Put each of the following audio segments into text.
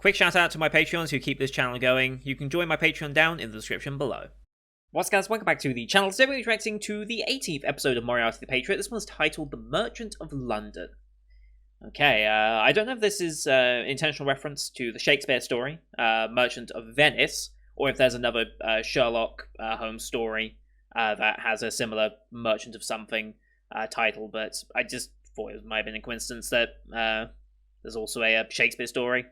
Quick shout out to my Patreons who keep this channel going. You can join my Patreon down in the description below. What's guys, welcome back to the channel. Today we're reacting to the 18th episode of Moriarty the Patriot. This one's titled The Merchant of London. Okay, I don't know if this is intentional reference to the Shakespeare story, Merchant of Venice, or if there's another Sherlock Holmes story that has a similar Merchant of something title, but I just thought it might have been a coincidence that there's also a Shakespeare story.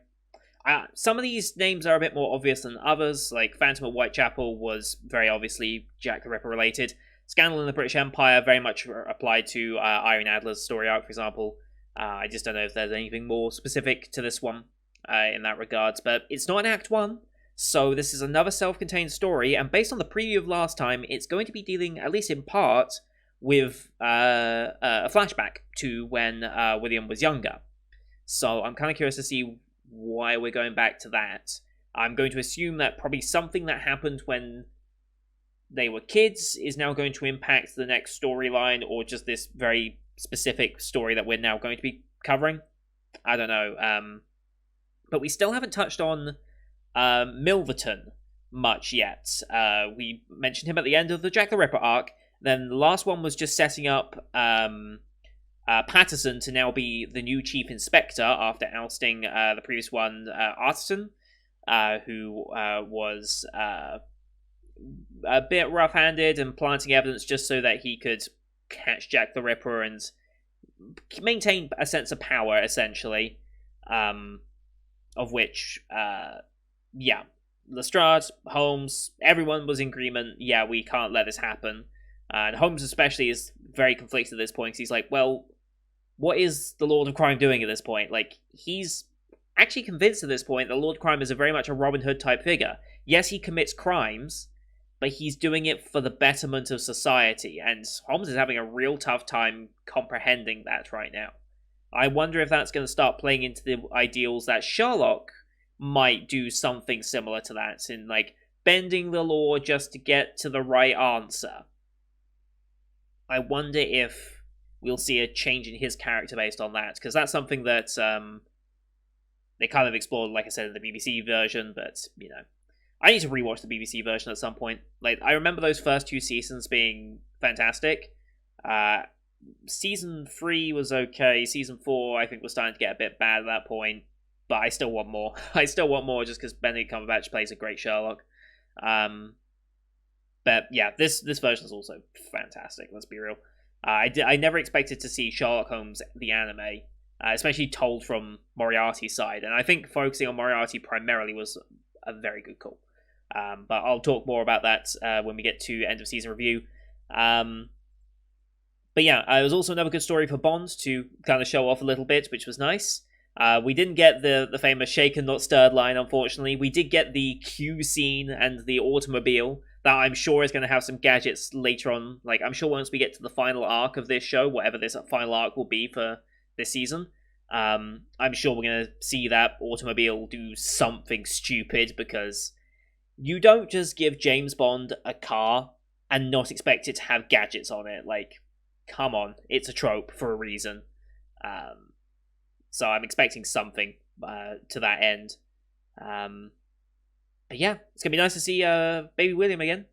Some of these names are a bit more obvious than others, like Phantom of Whitechapel was very obviously Jack the Ripper related. Scandal in the British Empire very much applied to Irene Adler's story arc, for example. I just don't know if there's anything more specific to this one in that regards, but it's not an Act 1, so this is another self-contained story, and based on the preview of last time, it's going to be dealing, at least in part, with a flashback to when William was younger. So I'm kind of curious to see why we're going back to that. I'm going to assume that probably something that happened when they were kids is now going to impact the next storyline, or just this very specific story that we're now going to be covering. I don't know. But we still haven't touched on Milverton much yet. We mentioned him at the end of the Jack the Ripper arc. Then the last one was just setting up Patterson to now be the new chief inspector after ousting the previous one, Arterton, who was a bit rough-handed and planting evidence just so that he could catch Jack the Ripper and maintain a sense of power, essentially, of which, Lestrade, Holmes, everyone was in agreement, yeah, we can't let this happen. And Holmes especially is very conflicted at this point, because he's like, well, what is the Lord of Crime doing at this point? Like, he's actually convinced at this point that Lord of Crime is very much a Robin Hood type figure. Yes, he commits crimes, but he's doing it for the betterment of society, and Holmes is having a real tough time comprehending that right now. I wonder if that's going to start playing into the ideals that Sherlock might do something similar to that, in, like, bending the law just to get to the right answer. I wonder if we'll see a change in his character based on that, because that's something that they kind of explored, like I said, in the BBC version, but, you know, I need to rewatch the BBC version at some point. Like, I remember those first two seasons being fantastic. Season 3 was okay. Season 4, I think, was starting to get a bit bad at that point, but I still want more. I still want more just because Benedict Cumberbatch plays a great Sherlock. But yeah, this version is also fantastic, let's be real. I never expected to see Sherlock Holmes, the anime, especially told from Moriarty's side, and I think focusing on Moriarty primarily was a very good call. But I'll talk more about that when we get to end of season review. But yeah, it was also another good story for Bond to kind of show off a little bit, which was nice. We didn't get the famous shaken not stirred line, unfortunately. We did get the Q scene and the automobile that I'm sure is going to have some gadgets later on. Like, I'm sure once we get to the final arc of this show, whatever this final arc will be for this season, I'm sure we're going to see that automobile do something stupid, because you don't just give James Bond a car and not expect it to have gadgets on it. Like, come on, it's a trope for a reason. So I'm expecting something to that end. But yeah, it's going to be nice to see Baby William again,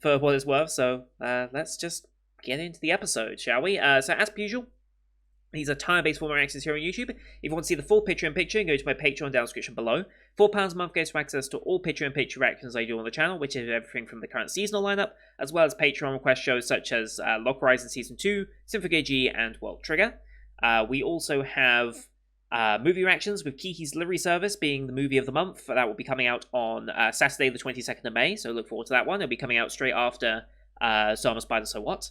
for what it's worth. So let's just get into the episode, shall we? So as per usual, these are time-based format reactions here on YouTube. If you want to see the full picture-in-picture, go to my Patreon down in the description below. £4 a month gets you access to all picture-in-picture reactions I do on the channel, which is everything from the current seasonal lineup, as well as Patreon request shows such as Lock Horizon Season 2, Symphogear G, and World Trigger. We also have movie reactions with Kiki's Delivery Service being the movie of the month. That will be coming out on Saturday the 22nd of May, so look forward to that one. It'll be coming out straight after So I'm a Spider, So What?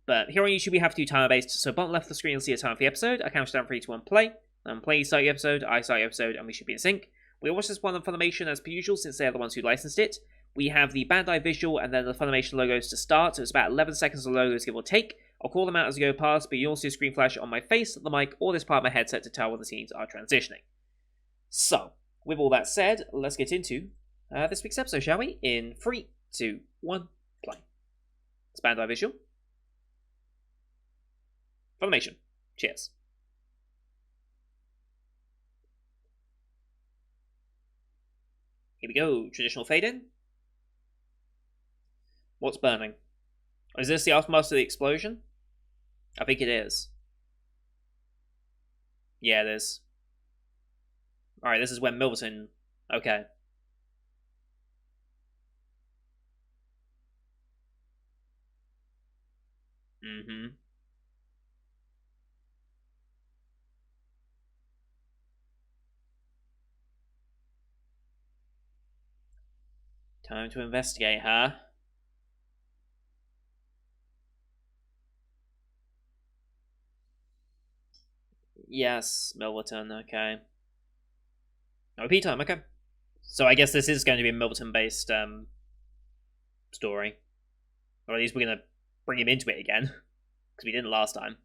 But here on YouTube we have to do timer-based, so bottom left of the screen you'll see a timer for the episode. I count down 3, 2, 1, play. Play, you start the episode, I start the episode, and we should be in sync. We'll watch this one on Funimation as per usual, since they're the ones who licensed it. We have the Bandai visual and then the Funimation logos to start, so it's about 11 seconds of logos, give or take. I'll call them out as we go past, but you'll see a screen flash on my face, the mic, or this part of my headset to tell when the scenes are transitioning. So, with all that said, let's get into this week's episode, shall we? In 3, 2, 1, play. It's Bandai visual. Funimation. Cheers. Here we go. Traditional fade in. What's burning? Is this the aftermath of the explosion? I think it is. Yeah, it is. Alright, this is when Milverton. Okay. Mm-hmm. Time to investigate, huh? Yes, Milverton, okay. OP time, okay. So I guess this is going to be a Milverton-based story. Or at least we're going to bring him into it again. Because we didn't last time.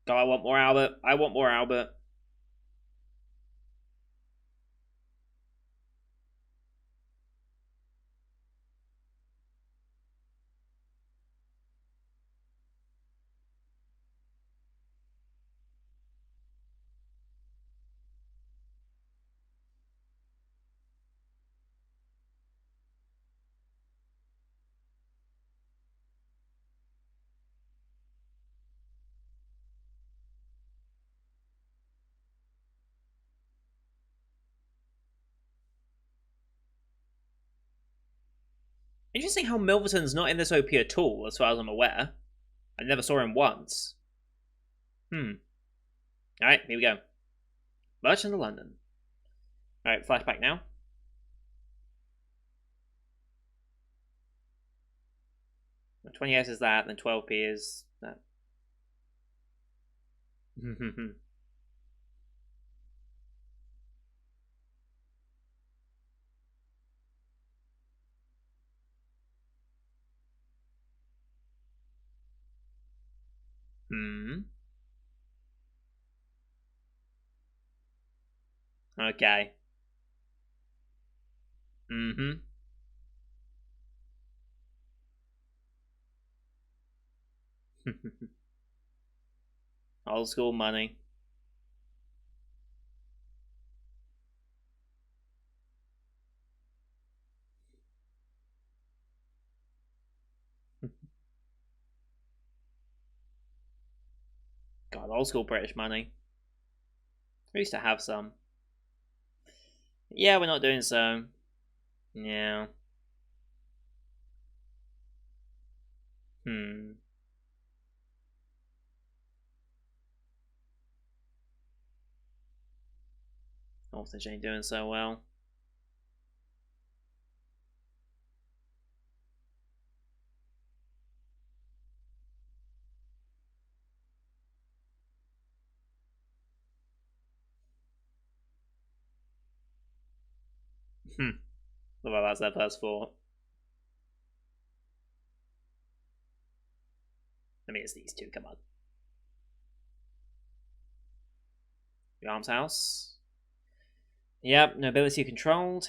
God, I want more Albert. I want more Albert. Interesting how Milverton's not in this OP at all, as far as I'm aware. I never saw him once. Alright, here we go. Merchant of London. Alright, flashback now. 20s is that, then 12p is that. Okay. Old school money. God, old school British money. We used to have some. Yeah, we're not doing so. Yeah. Orphanage ain't doing so well. Well, that's their first thought. I mean, it's these two, come on. The Arms House. Yep, nobility controlled.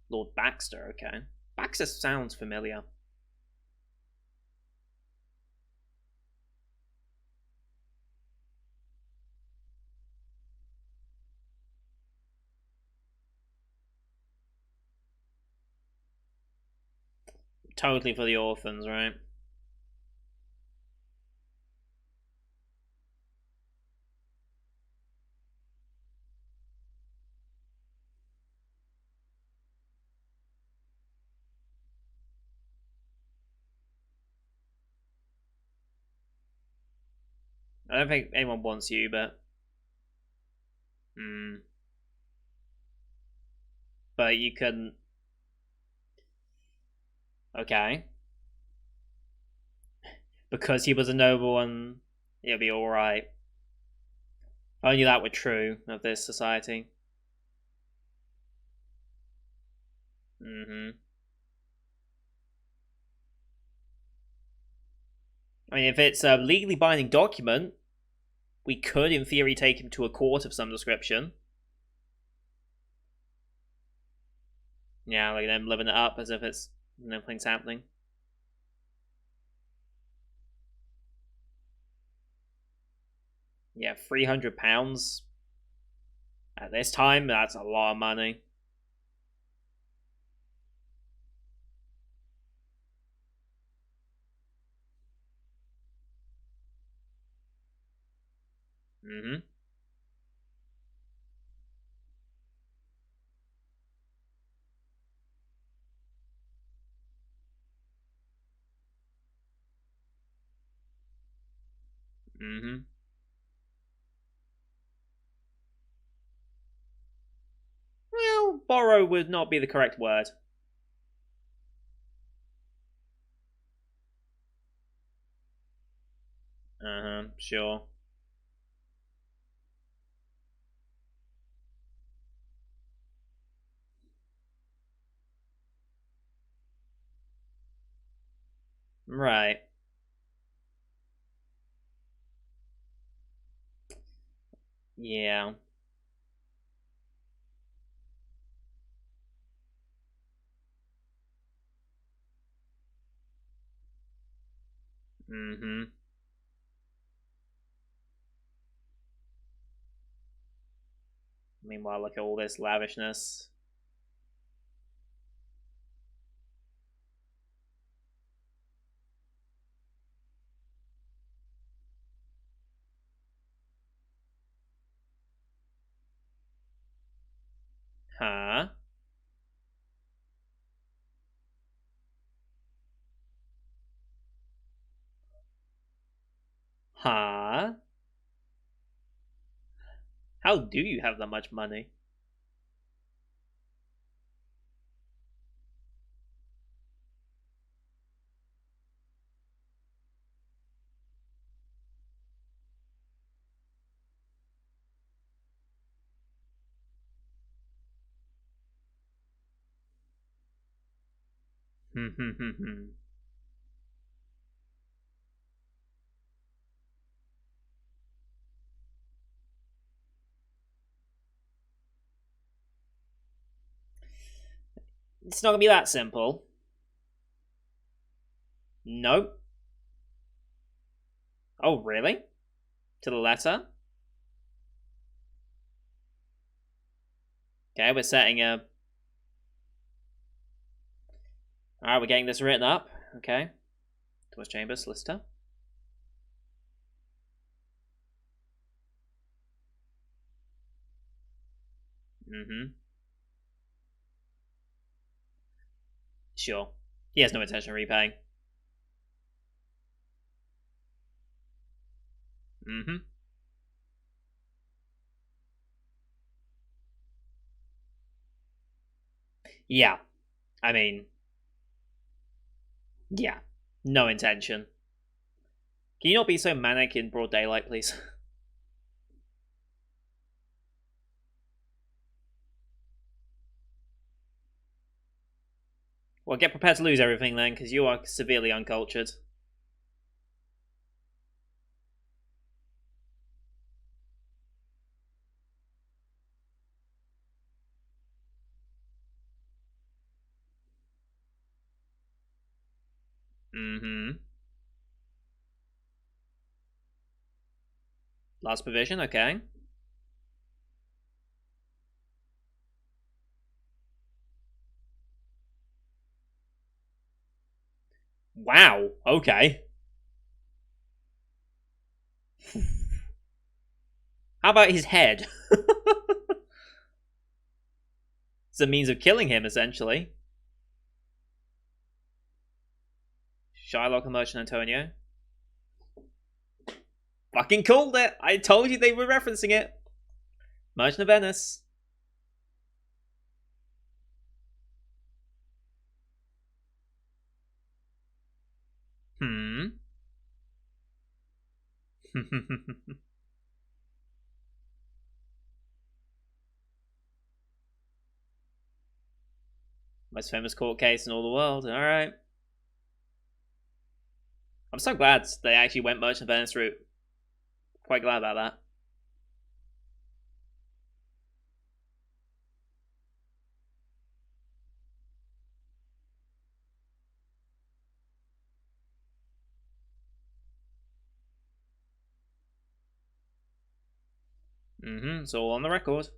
Lord Baxter, okay. Baxter sounds familiar. Totally for the orphans, right? I don't think anyone wants you, but... But you couldn't... Okay. Because he was a noble and it'll be alright. Only that were true of this society. Mm-hmm. I mean, if it's a legally binding document, we could, in theory, take him to a court of some description. Yeah, like them living it up as if it's nothing's happening. Yeah, £300 at this time, that's a lot of money. Mm-hmm. Mm-hmm. Well, borrow would not be the correct word. Uh-huh, sure. Right. Yeah. Mm-hmm. Meanwhile, look at all this lavishness. Huh? Huh? How do you have that much money? It's not gonna be that simple. Nope. Oh, really? To the letter? Okay, we're setting a. Alright, we're getting this written up. Okay. Thomas Chambers, solicitor. Mm-hmm. Sure. He has no intention of repaying. Mm-hmm. Yeah. I mean, yeah. No intention. Can you not be so manic in broad daylight, please? Well, get prepared to lose everything then, because you are severely uncultured. Mm-hmm. Last provision, okay. Wow, okay. How about his head? It's a means of killing him, essentially. Shylock and Merchant Antonio. Fucking called it! I told you they were referencing it. Merchant of Venice. Hmm. Most famous court case in all the world. Alright. I'm so glad they actually went Merchant of Venice route. Quite glad about that. It's all on the record.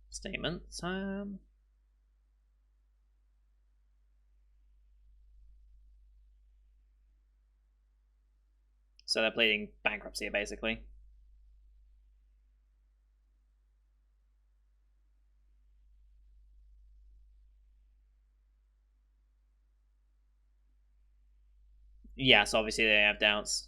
Statement. So they're pleading bankruptcy, basically. Yes, obviously they have doubts.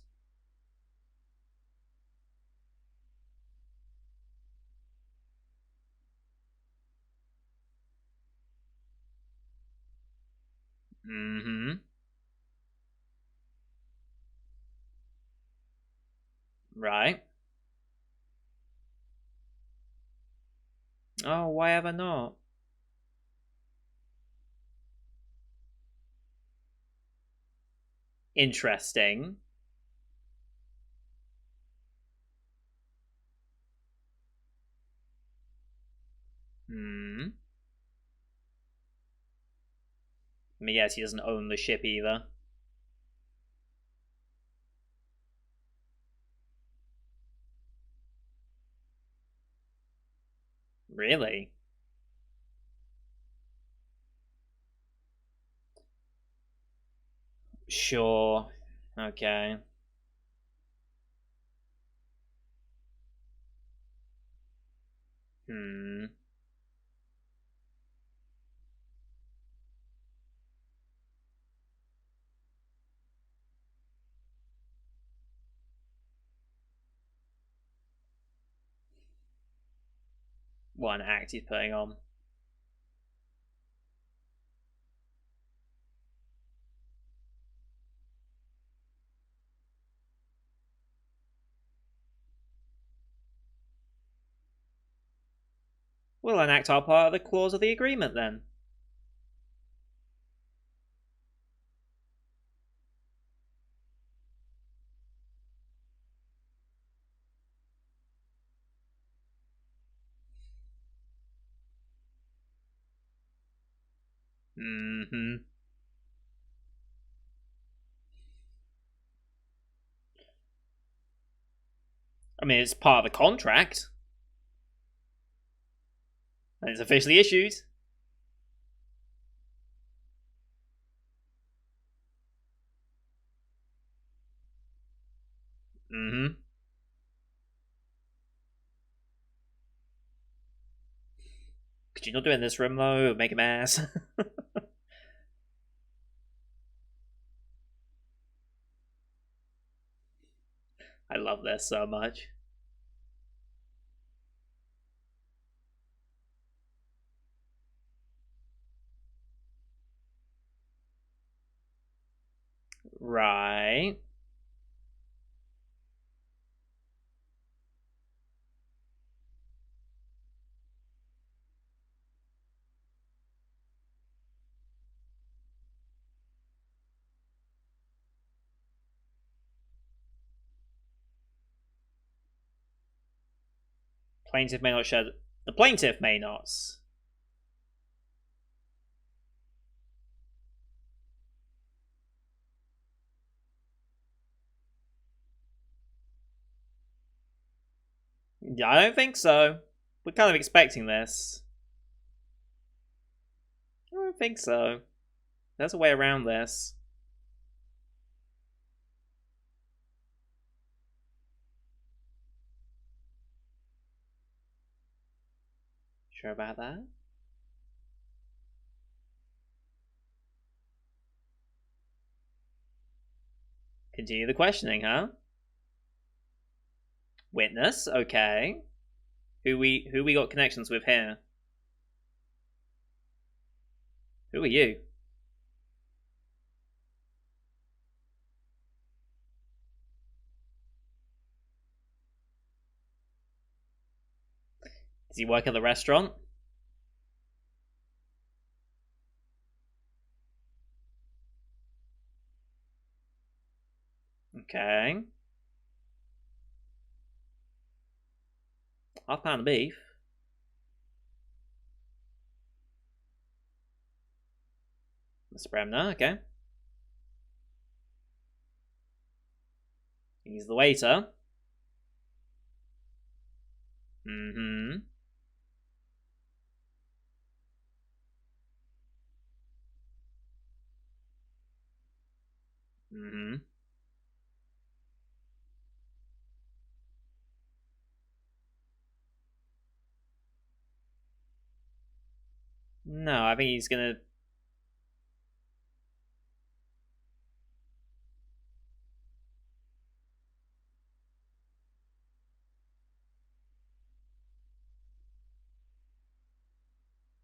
Right. Oh, why ever not? Interesting. I mean, yes, he doesn't own the ship either. Really? Sure. Okay. What an act he's putting on. We'll enact our part of the clause of the agreement then. I mean, it's part of the contract. And it's officially issued. Could you not do it in this room, though? Make a mess. I love this so much. Right. Plaintiff may not share. The plaintiff may not. I don't think so. We're kind of expecting this. I don't think so. There's a way around this. Sure about that? Continue the questioning, huh? Witness, okay. Who we got connections with here? Who are you? Does he work at the restaurant? Okay. £1/2 of beef. Mr. Bremner, okay. He's the waiter. Mm-hmm. Mm-hmm. No, I think he's gonna...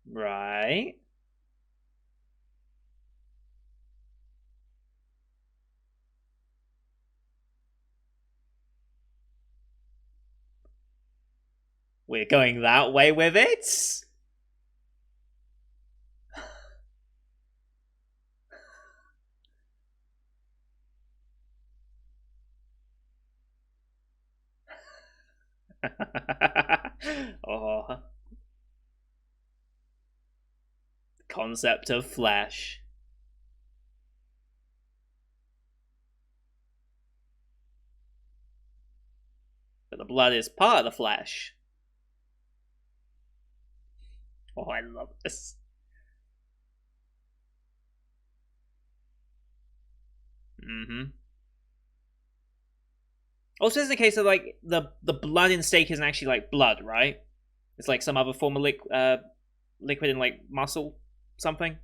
Right. We're going that way with it? Oh. Concept of flesh. But the blood is part of the flesh. Oh, I love this. Mm-hmm. Also, it's a case of like the blood in steak isn't actually like blood, right? It's like some other form of liquid in like muscle something.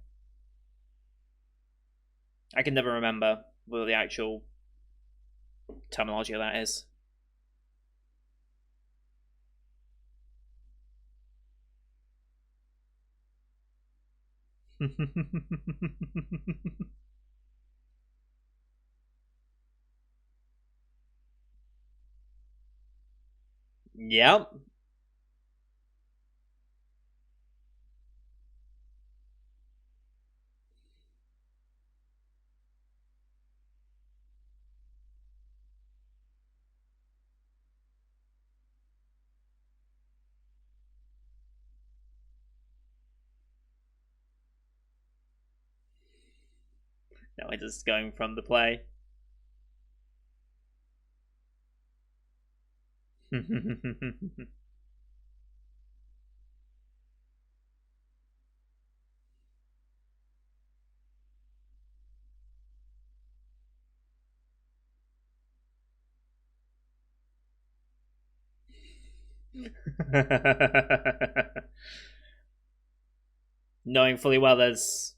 I can never remember what the actual terminology of that is. Yep. No, we're just going from the play. Knowing fully well there's...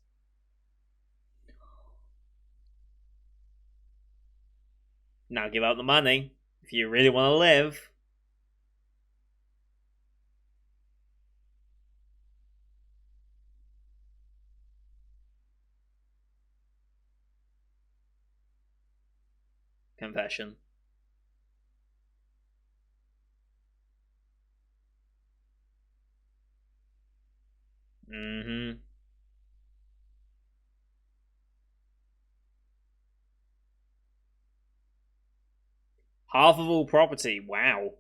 Now give out the money if you really want to live. Confession. Mm-hmm. Half of all property. Wow.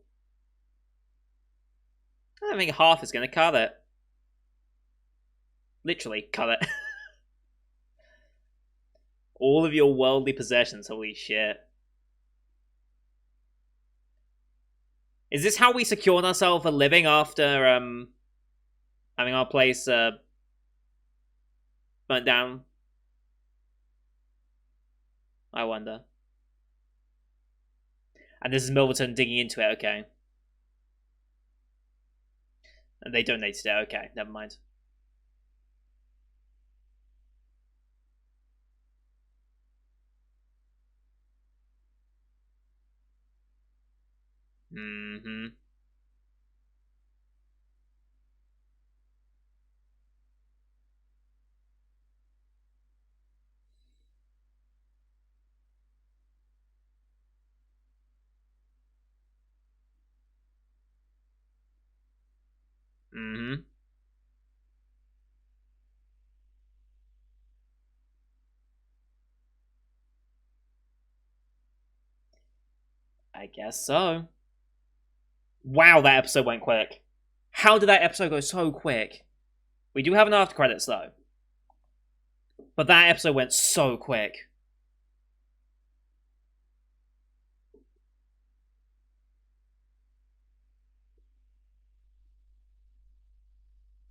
I don't think half is going to cut it. Literally, cut it. All of your worldly possessions. Holy shit. Is this how we secured ourselves a living after having our place burnt down? I wonder. And this is Milverton digging into it, okay. And they donated it. Okay, never mind. Mm-hmm. Mm-hmm. I guess so. Wow, that episode went quick. How did that episode go so quick? We do have an after credits though. But that episode went so quick.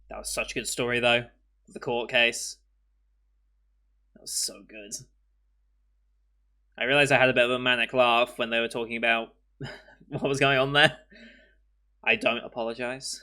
That was such a good story though. The court case. That was so good. I realized I had a bit of a manic laugh when they were talking about what was going on there. I don't apologize.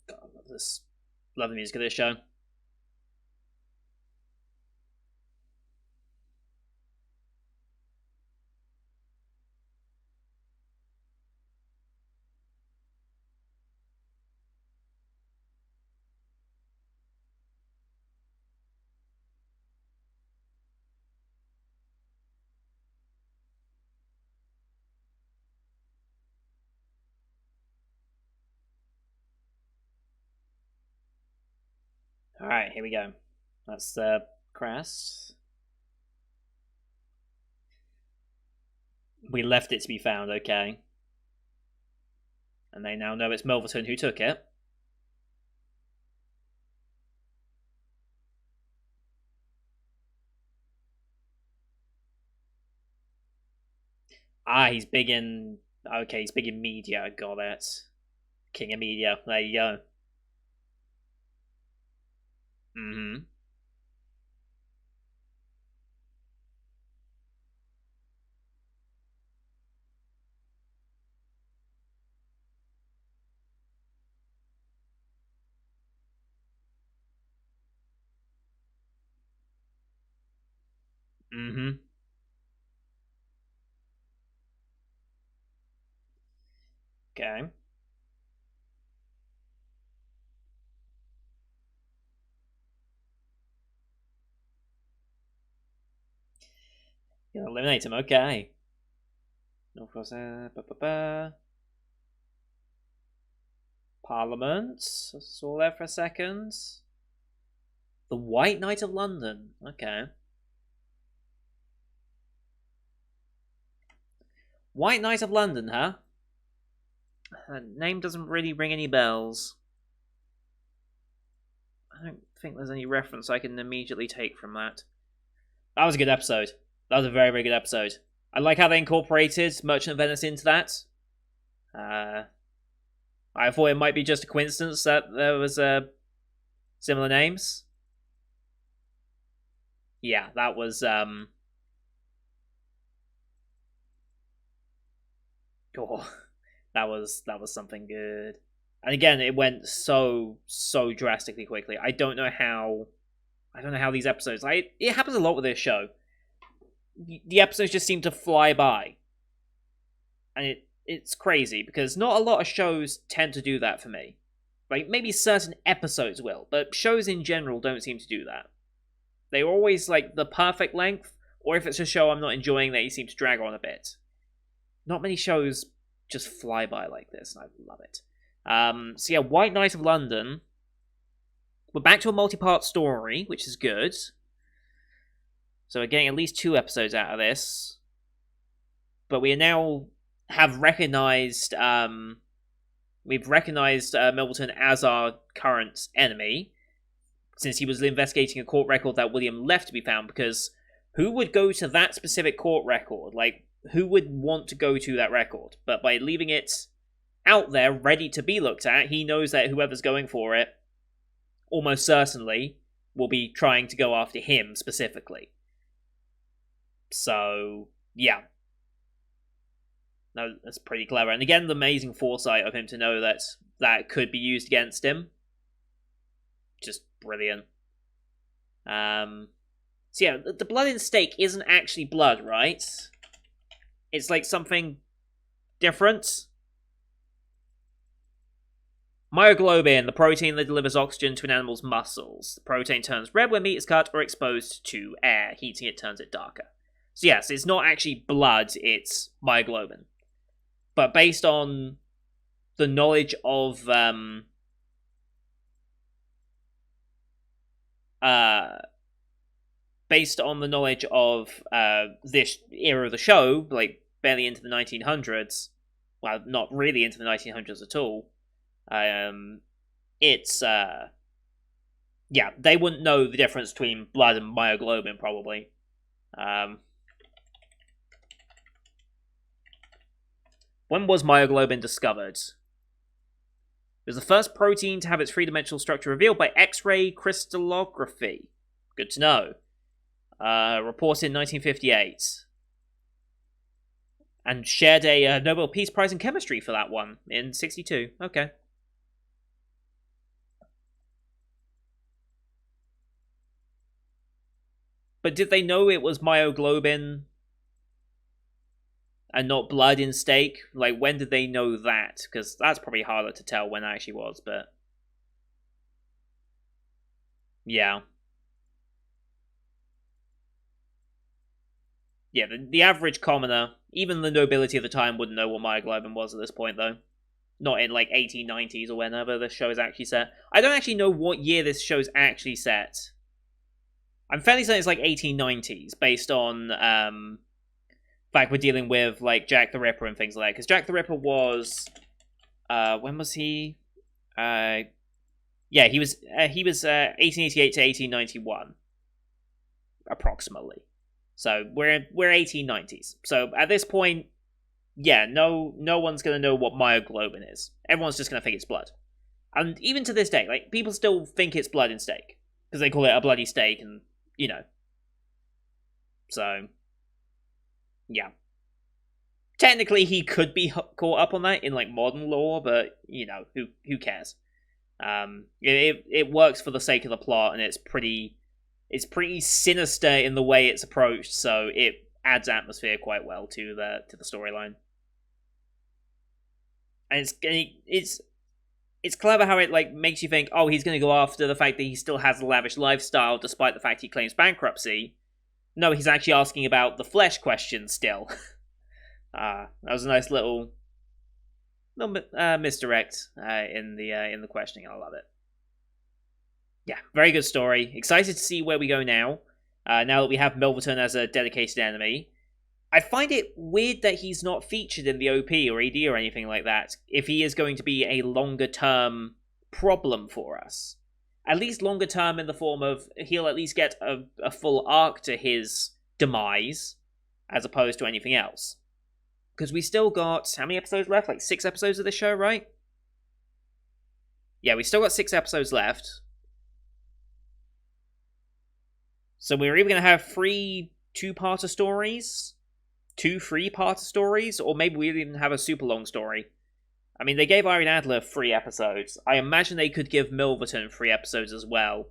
God, love the music of this show. Alright, here we go. That's the crest. We left it to be found, okay. And they now know it's Milverton who took it. Ah, he's big in... Okay, he's big in media, got it. King of media, there you go. Mm-hmm. Mm-hmm. Okay. You eliminate him, okay. North Cross, Parliament. I saw there for a second. The White Knight of London. Okay. White Knight of London, huh? Name doesn't really ring any bells. I don't think there's any reference I can immediately take from that. That was a good episode. That was a very, very good episode. I like how they incorporated Merchant of Venice into that. I thought it might be just a coincidence that there was similar names. Yeah, that was oh, that was something good. And again, it went so drastically quickly. I don't know how these episodes. It happens a lot with this show. The episodes just seem to fly by, and it's crazy because not a lot of shows tend to do that for me. Like maybe certain episodes will, but shows in general don't seem to do that. They're always like the perfect length, or if it's a show I'm not enjoying, they seem to drag on a bit. Not many shows just fly by like this, and I love it. So yeah, White Knight of London. We're back to a multi-part story, which is good. So we're getting at least 2 episodes out of this. But we now have recognized we've recognized Milverton as our current enemy. since he was investigating a court record that William left to be found, because who would go to that specific court record? Like, who would want to go to that record? But by leaving it out there, ready to be looked at, he knows that whoever's going for it, almost certainly, will be trying to go after him specifically. So, yeah. No, that's pretty clever. And again, the amazing foresight of him to know that that could be used against him. Just brilliant. So yeah, the blood in steak isn't actually blood, right? It's like something different. Myoglobin, the protein that delivers oxygen to an animal's muscles. The protein turns red when meat is cut or exposed to air. Heating it turns it darker. So yes, it's not actually blood, it's myoglobin. But based on the knowledge of this era of the show, like barely into the 1900s, well, not really into the 1900s at all, it's yeah, they wouldn't know the difference between blood and myoglobin, probably. When was myoglobin discovered? It was the first protein to have its three-dimensional structure revealed by X-ray crystallography. Good to know. Reported in 1958. And shared a Nobel Peace Prize in Chemistry for that one in 1962. Okay. But did they know it was myoglobin and not blood in steak? Like, when did they know that? Because that's probably harder to tell when it actually was, but... yeah. Yeah, the average commoner, even the nobility of the time, wouldn't know what myoglobin was at this point, though. Not in, like, 1890s or whenever this show is actually set. I don't actually know what year this show is actually set. I'm fairly certain it's, like, 1890s, based on, fact, we're dealing with, like, Jack the Ripper and things like that. Because Jack the Ripper was... when was he? Yeah, he was 1888 to 1891. Approximately. So, we're 1890s. So, at this point, yeah, no one's going to know what myoglobin is. Everyone's just going to think it's blood. And even to this day, like, people still think it's blood in steak. Because they call it a bloody steak and, you know. So... yeah. Technically, he could be caught up on that in, like, modern law, but, you know, who cares? It works for the sake of the plot, and it's pretty sinister in the way it's approached, so it adds atmosphere quite well to the storyline. And it's clever how it, like, makes you think, oh, he's going to go after the fact that he still has a lavish lifestyle, despite the fact he claims bankruptcy. No, he's actually asking about the flesh question still. That was a nice little misdirect in the questioning. I love it. Yeah, very good story. Excited to see where we go now. Now that we have Milverton as a dedicated enemy. I find it weird that he's not featured in the OP or AD or anything like that, if he is going to be a longer term problem for us. At least longer term in the form of he'll at least get a full arc to his demise, as opposed to anything else. Because we still got, how many episodes left? Like 6 episodes of this show, right? Yeah, we still got 6 episodes left. So we're either going to have 3 two-parter stories, 2 3-parter stories, or maybe we'll even have a super long story. I mean, they gave Irene Adler 3 episodes. I imagine they could give Milverton 3 episodes as well.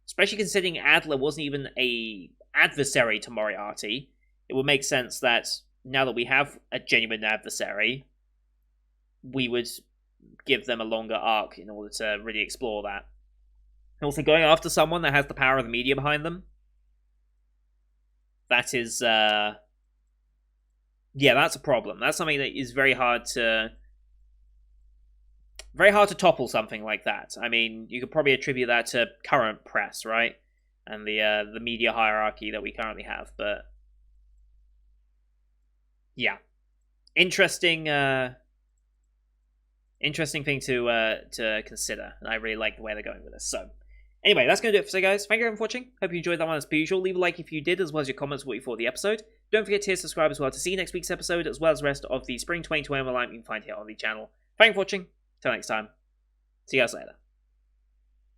Especially considering Adler wasn't even a adversary to Moriarty. It would make sense that now that we have a genuine adversary, we would give them a longer arc in order to really explore that. And also going after someone that has the power of the media behind them. That is, yeah, that's a problem. That's something that is very hard to topple something like that. I mean, you could probably attribute that to current press, right? And the media hierarchy that we currently have, but yeah. Interesting interesting thing to consider, and I really like the way they're going with this. So, anyway, that's going to do it for today, guys. Thank you everyone for watching. Hope you enjoyed that one as per usual. Leave a like if you did, as well as your comments what you thought of the episode. Don't forget to hit subscribe as well to see next week's episode, as well as the rest of the Spring 2021 lineup you can find here on the channel. Thank you for watching. Till next time. See you guys later.